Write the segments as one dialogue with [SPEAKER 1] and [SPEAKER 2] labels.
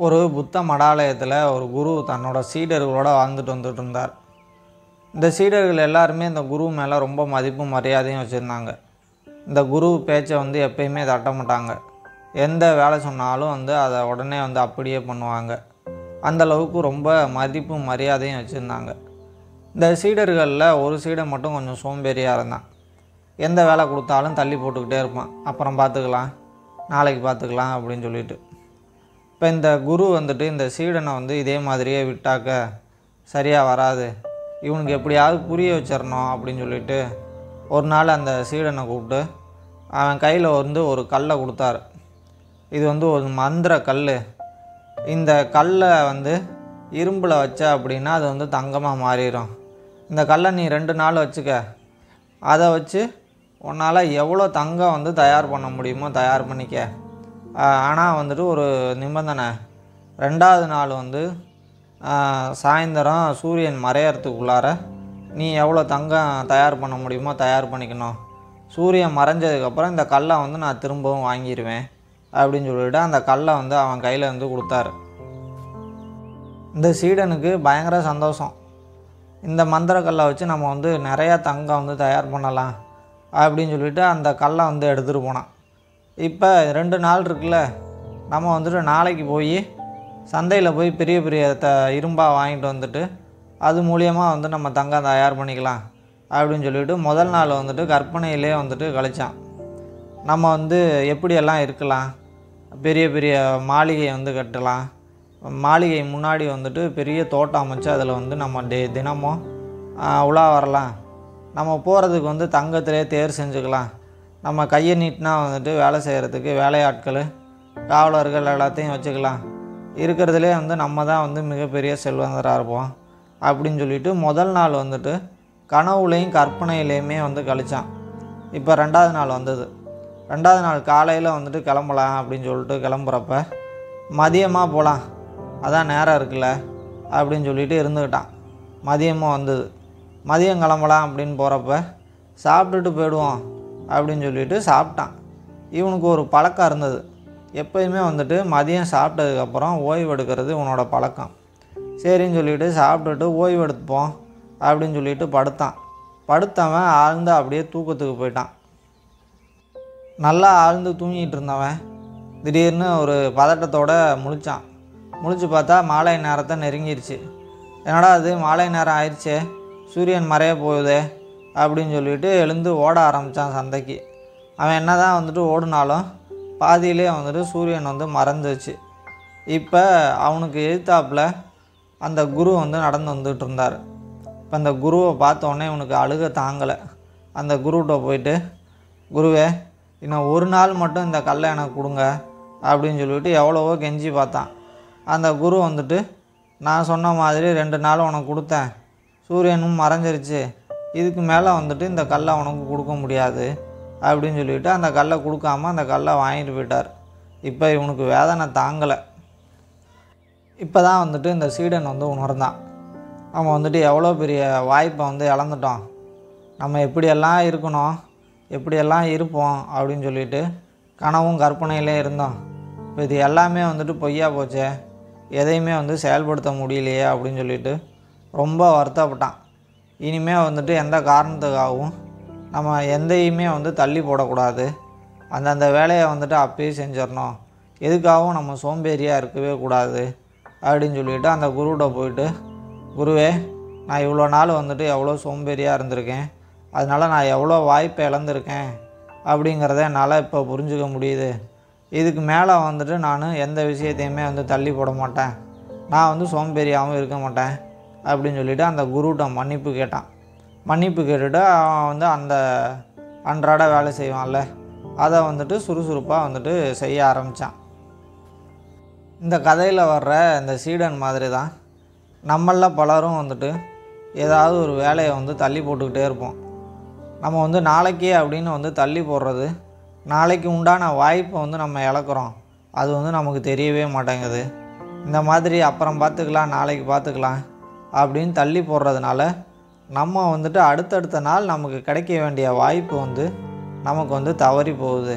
[SPEAKER 1] ஒரு புத்த மடாலயத்தில் ஒரு குரு தன்னோட சீடர்களோடு வாழ்ந்துட்டு வந்துட்டு இருந்தார். இந்த சீடர்கள் எல்லாருமே இந்த குரு மேலே ரொம்ப மதிப்பும் மரியாதையும் வச்சுருந்தாங்க. இந்த குரு பேச்சை எப்பயுமே தட்ட மாட்டாங்க. எந்த வேலை சொன்னாலும் அதை உடனே அப்படியே பண்ணுவாங்க. அந்தளவுக்கு ரொம்ப மதிப்பும் மரியாதையும் வச்சுருந்தாங்க. இந்த சீடர்களில் ஒரு சீடர் மட்டும் கொஞ்சம் சோம்பேறியாக இருந்தான். எந்த வேலை கொடுத்தாலும் தள்ளி போட்டுக்கிட்டே இருப்பான். அப்புறம் பார்த்துக்கலாம், நாளைக்கு பார்த்துக்கலாம் அப்படின்னு சொல்லிட்டு. இப்போ இந்த குரு இந்த சீடனை இதே மாதிரியே விட்டாக்க சரியாக வராது, இவனுக்கு எப்படியாவது புரிய வச்சிடணும் அப்படின்னு சொல்லிட்டு ஒரு நாள் அந்த சீடனை கூப்பிட்டு அவன் கையில் ஒரு கல்லை கொடுத்தாரு. இது ஒரு மந்திர கல். இந்த கல்லை இரும்பில் வச்ச அப்படின்னா அது தங்கமாக மாறிடும். இந்த கல்லை நீ 2 நாள் வச்சுக்க. அதை வச்சு உன்னால் எவ்வளோ தங்கம் தயார் பண்ண முடியுமோ தயார் பண்ணிக்க. ஆனால் ஒரு நிபந்தனை, 2வது நாள் சாயந்தரம் சூரியன் மறையறதுக்குள்ளார நீ எவ்வளோ தங்கம் தயார் பண்ண முடியுமோ தயார் பண்ணிக்கணும். சூரியன் மறைஞ்சதுக்கப்புறம் இந்த கல்லை நான் திரும்பவும் வாங்கிடுவேன் அப்படின்னு சொல்லிவிட்டு அந்த கல்லை அவன் கையில் கொடுத்தாரு. இந்த சீடனுக்கு பயங்கர சந்தோஷம். இந்த மந்திர கல்லை வச்சு நம்ம நிறையா தங்கம் தயார் பண்ணலாம் அப்படின்னு சொல்லிவிட்டு அந்த கல்லை எடுத்துகிட்டு போனான். இப்போ 2 நாள் இருக்குல்ல, நம்ம நாளைக்கு போய் சந்தையில் போய் பெரிய பெரிய இரும்பாக வாங்கிட்டு அது மூலியமாக நம்ம தங்கம் தயார் பண்ணிக்கலாம் அப்படின்னு சொல்லிவிட்டு முதல் நாள் கற்பனையிலே கழிச்சான். நம்ம எப்படியெல்லாம் இருக்கலாம், பெரிய பெரிய மாளிகை கட்டலாம், மாளிகை முன்னாடி பெரிய தோட்டம் அமைச்சு அதில் நம்ம தினமும் உலா வரலாம், நம்ம போகிறதுக்கு தங்கத்திலே தேர் செஞ்சுக்கலாம், நம்ம கையை நீட்டினா வேலை செய்கிறதுக்கு வேலையாட்கள் காவலர்கள் எல்லாத்தையும் வச்சுக்கலாம், இருக்கிறதுலே நம்ம தான் மிகப்பெரிய செல்வந்தராக இருப்போம் அப்படின்னு சொல்லிட்டு முதல் நாள் கனவுலையும் கற்பனையிலையுமே கழிச்சான். இப்போ 2வது நாள் வந்தது. 2வது நாள் காலையில் கிளம்பலாம் அப்படின்னு சொல்லிட்டு கிளம்புறப்ப மதியமாக போகலாம், அதான் நேரம் இருக்குல்ல அப்படின்னு சொல்லிட்டு இருந்துக்கிட்டான். மதியமும் வந்தது. மதியம் கிளம்பலாம் அப்படின்னு போகிறப்ப சாப்பிட்டுட்டு போயிடுவோம் அப்படின்னு சொல்லிட்டு சாப்பிட்டான். இவனுக்கு ஒரு பழக்கம் இருந்தது. எப்போயுமே மதியம் சாப்பிட்டதுக்கப்புறம் ஓய்வு எடுக்கிறது இவனோட பழக்கம். சரின்னு சொல்லிவிட்டு சாப்பிட்டுட்டு ஓய்வு எடுத்துப்போம் அப்படின்னு சொல்லிட்டு படுத்தான். படுத்தவன் ஆழ்ந்து அப்படியே தூக்கத்துக்கு போயிட்டான். நல்லா ஆழ்ந்து தூங்கிட்டு இருந்தவன் திடீர்னு ஒரு பதட்டத்தோடு முழிச்சான். முழிச்சு பார்த்தா மாலை நேரத்தை நெருங்கிருச்சு. என்னடா அது மாலை நேரம் ஆயிடுச்சே, சூரியன் மறைய போகுதே அப்படின்னு சொல்லிட்டு எழுந்து ஓட ஆரம்பித்தான் சந்தைக்கு. அவன் என்ன தான் ஓடினாலும் பாதியிலே சூரியன் மறைஞ்சிச்சு. இப்போ அவனுக்கு எதிர்த்தாப்பில் அந்த குரு நடந்து வந்துட்டு இருந்தார். இப்போ அந்த குருவை பார்த்தோன்னே இவனுக்கு அழுக தாங்கலை. அந்த குருகிட்ட போயிட்டு, குருவே இன்னும் 1 நாள் மட்டும் இந்த கல்லை எனக்கு கொடுங்க அப்படின்னு சொல்லிட்டு எவ்வளவோ கெஞ்சி பார்த்தான். அந்த குரு நான் சொன்ன மாதிரி 2 நாள் உனக்கு கொடுத்தேன், சூரியனும் மறைஞ்சிருச்சு, இதுக்கு மேலே இந்த கல்லை உனக்கு கொடுக்க முடியாது அப்படின்னு சொல்லிவிட்டு அந்த கல்லை கொடுக்காம அந்த கல்லை வாங்கிட்டு போயிட்டார். இப்போ இவனுக்கு வேதனை தாங்கலை. இப்போ தான் இந்த சீடன் உணர்ந்தான், நம்ம எவ்வளோ பெரிய வாய்ப்பை இழந்துட்டோம், நம்ம எப்படியெல்லாம் இருக்கணும், எப்படியெல்லாம் இருப்போம் அப்படின்னு சொல்லிட்டு கனவும் கற்பனையிலே இருந்தோம். இப்போ இது எல்லாமே பொய்யா போச்சே, எதையுமே செயல்படுத்த முடியலையே அப்படின்னு சொல்லிட்டு ரொம்ப வருத்தப்பட்டான். இனிமேல் எந்த காரணத்துக்காகவும் நம்ம எந்தையுமே தள்ளி போடக்கூடாது, அந்தந்த வேலையை அப்பயே செஞ்சிடணும், எதுக்காகவும் நம்ம சோம்பேறியாக இருக்கவே கூடாது அப்படின்னு சொல்லிவிட்டு அந்த குருகிட்ட போயிட்டு, குருவே நான் இவ்வளோ நாள் எவ்வளோ சோம்பேறியாக இருந்திருக்கேன், அதனால் நான் எவ்வளோ வாய்ப்பை இழந்திருக்கேன் அப்படிங்கிறத என்னால் இப்போ புரிஞ்சுக்க முடியுது, இதுக்கு மேலே நான் எந்த விஷயத்தையுமே தள்ளி போட மாட்டேன், நான் சோம்பேறியாகவும் இருக்க மாட்டேன் அப்படின்னு சொல்லிவிட்டு அந்த குருகிட்ட மன்னிப்பு கேட்டான். மன்னிப்பு கேட்டுட்டு அவன் அந்த அன்றாட வேலை செய்வான்ல அதை சுறுசுறுப்பாக செய்ய ஆரம்பித்தான். இந்த கதையில் வர்ற இந்த சீடன் மாதிரி தான் நம்மளில் பலரும் ஏதாவது ஒரு வேலையை தள்ளி போட்டுக்கிட்டே இருப்போம். நம்ம நாளைக்கே அப்படின்னு தள்ளி போடுறது, நாளைக்கு உண்டான வாய்ப்பை நம்ம இழக்கிறோம், அது நமக்கு தெரியவே மாட்டேங்குது. இந்த மாதிரி அப்புறம் பார்த்துக்கலாம், நாளைக்கு பார்த்துக்கலாம் அப்படின்னு தள்ளி போடுறதுனால நம்ம அடுத்தடுத்த நாள் நமக்கு கிடைக்க வேண்டிய வாய்ப்பு நமக்கு தவறி போகுது.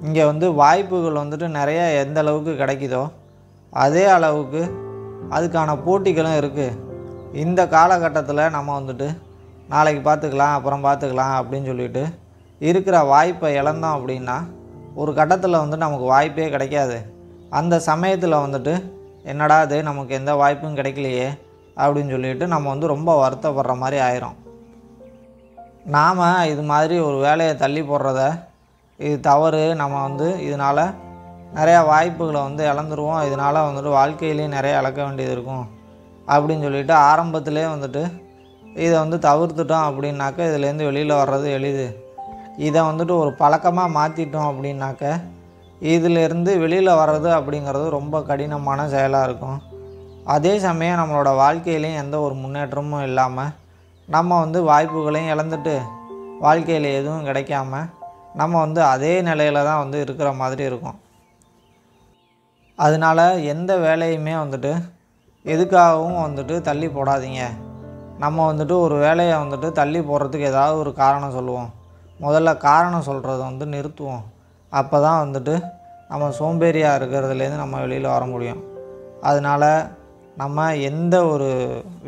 [SPEAKER 1] இங்கே வாய்ப்புகள் நிறையா எந்த அளவுக்கு கிடைக்குதோ அதே அளவுக்கு அதுக்கான போட்டிகளும் இருக்குது. இந்த காலகட்டத்தில் நம்ம வந்துட்டு நாளைக்கு பார்த்துக்கலாம், அப்புறம் பார்த்துக்கலாம் அப்படின்னு சொல்லிட்டு இருக்கிற வாய்ப்பை இழந்தோம் அப்படின்னா ஒரு கட்டத்தில் வந்து நமக்கு வாய்ப்பே கிடைக்காது. அந்த சமயத்தில் வந்துட்டு என்னடா இது நமக்கு எந்த வாய்ப்பும் கிடைக்கலையே அப்படின்னு சொல்லிட்டு நம்ம வந்து ரொம்ப வருத்தப்படுற மாதிரி ஆயிரும். நாம் இது மாதிரி ஒரு வேலையை தள்ளி போடுறத இது தவறு, நம்ம வந்து இதனால் நிறையா வாய்ப்புகளை வந்து இழந்துருவோம், இதனால் வந்துட்டு வாழ்க்கையிலையும் நிறைய இழக்க வேண்டியது இருக்கும் அப்படின்னு சொல்லிட்டு ஆரம்பத்திலே வந்துட்டு இதை வந்து தவிர்த்துட்டோம் அப்படின்னாக்க இதுலேருந்து வெளியில் வர்றது எளிது. இதை வந்துட்டு ஒரு பழக்கமாக மாற்றிட்டோம் அப்படின்னாக்க இதிலேருந்து வெளியில் வர்றது அப்படிங்கிறது ரொம்ப கடினமான செயலாக இருக்கும். அதே சமயம் நம்மளோட வாழ்க்கையிலையும் எந்த ஒரு முன்னேற்றமும் இல்லாமல் நம்ம வந்து வாய்ப்புகளையும் இழந்துட்டு வாழ்க்கையில் எதுவும் கிடைக்காம நம்ம வந்து அதே நிலையில் தான் வந்து இருக்கிற மாதிரி இருக்கும். அதனால் எந்த வேலையுமே வந்துட்டு எதுக்காகவும் வந்துட்டு தள்ளி போடாதீங்க. நம்ம வந்துட்டு ஒரு வேலையை வந்துட்டு தள்ளி போடுறதுக்கு ஏதாவது ஒரு காரணம் சொல்லுவோம். முதல்ல காரணம் சொல்கிறத வந்து நிறுத்துவோம். அப்போ தான் வந்துட்டு நம்ம சோம்பேறியாக இருக்கிறதுலேருந்து நம்ம வெளியில் வர முடியும். அதனால் நம்ம எந்த ஒரு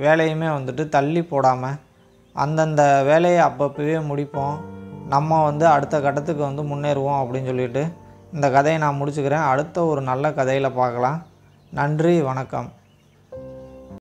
[SPEAKER 1] வேலையுமே வந்துட்டு தள்ளி போடாமல் அந்தந்த வேலையை அப்பப்போவே முடிப்போம். நம்ம வந்து அடுத்த கட்டத்துக்கு வந்து முன்னேறுவோம் அப்படின்னு சொல்லிட்டு இந்த கதையை நான் முடிச்சுக்கிறேன். அடுத்த ஒரு நல்ல கதையில் பார்க்கலாம். நன்றி, வணக்கம்.